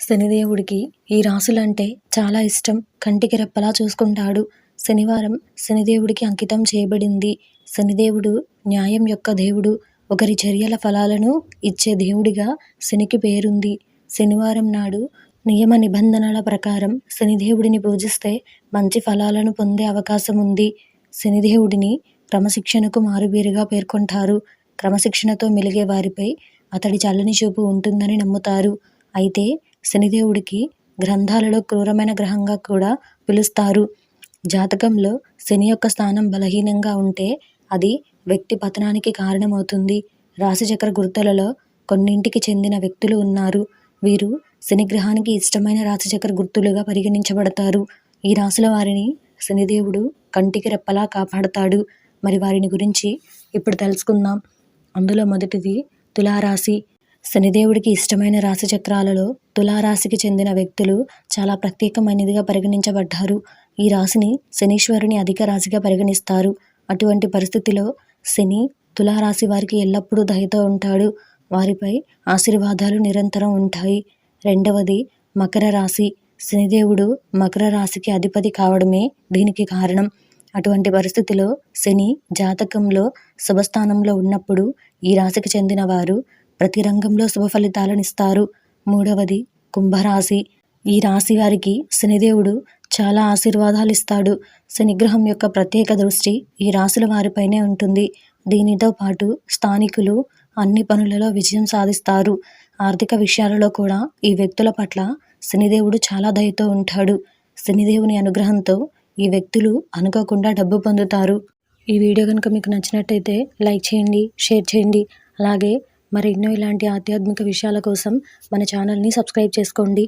శనిదేవుడికి ఈ రాసులంటే చాలా ఇష్టం. కంటికి రెప్పలా చూసుకుంటాడు. శనివారం శనిదేవుడికి అంకితం చేయబడింది. శనిదేవుడు న్యాయం యొక్క దేవుడు. ఒకరి చర్యల ఫలాలను ఇచ్చే దేవుడిగా శనికి పేరుంది. శనివారం నాడు నియమ నిబంధనల ప్రకారం శనిదేవుడిని పూజిస్తే మంచి ఫలాలను పొందే అవకాశం ఉంది. శనిదేవుడిని క్రమశిక్షణకు మారుపేరుగా పేర్కొంటారు. క్రమశిక్షణతో మెలిగే వారిపై అతడి చల్లని చూపు ఉంటుందని నమ్ముతారు. అయితే శనిదేవుడికి గ్రంథాలలో క్రూరమైన గ్రహంగా కూడా పిలుస్తారు. జాతకంలో శని యొక్క స్థానం బలహీనంగా ఉంటే అది వ్యక్తి పతనానికి కారణమవుతుంది. రాశిచక్ర గుర్తులలో కొన్నింటికి చెందిన వ్యక్తులు ఉన్నారు. వీరు శనిగ్రహానికి ఇష్టమైన రాశిచక్ర గుర్తులుగా పరిగణించబడతారు. ఈ రాశుల వారిని శనిదేవుడు కంటికి రెప్పలా కాపాడతాడు. మరి వారిని గురించి ఇప్పుడు తెలుసుకుందాం. అందులో మొదటిది తులారాశి. శనిదేవుడికి ఇష్టమైన రాశి చక్రాలలో తులారాశికి చెందిన వ్యక్తులు చాలా ప్రత్యేకమైనదిగా పరిగణించబడ్డారు. ఈ రాశిని శనీశ్వరుని అధిక రాశిగా పరిగణిస్తారు. అటువంటి పరిస్థితిలో శని తులారాశి వారికి ఎల్లప్పుడూ దయతో ఉంటాడు. వారిపై ఆశీర్వాదాలు నిరంతరం ఉంటాయి. రెండవది మకర రాశి. శనిదేవుడు మకర రాశికి అధిపతి కావడమే దీనికి కారణం. అటువంటి పరిస్థితిలో శని జాతకంలో శుభస్థానంలో ఉన్నప్పుడు ఈ రాశికి చెందిన వారు ప్రతి రంగంలో శుభ ఫలితాలను ఇస్తారు. మూడవది కుంభరాశి. ఈ రాశి వారికి శనిదేవుడు చాలా ఆశీర్వాదాలు ఇస్తాడు. శనిగ్రహం యొక్క ప్రత్యేక దృష్టి ఈ రాశుల వారిపైనే ఉంటుంది. దీనితో పాటు స్థానికులు అన్ని పనులలో విజయం సాధిస్తారు. ఆర్థిక విషయాలలో కూడా ఈ వ్యక్తుల పట్ల శనిదేవుడు చాలా దయతో ఉంటాడు. శనిదేవుని అనుగ్రహంతో ఈ వ్యక్తులు అనుకోకుండా డబ్బు పొందుతారు. ఈ వీడియో కనుక మీకు నచ్చినట్టయితే లైక్ చేయండి, షేర్ చేయండి. అలాగే మరెన్నో ఇలాంటి ఆధ్యాత్మిక విషయాల కోసం మన ఛానల్ని సబ్స్క్రైబ్ చేసుకోండి.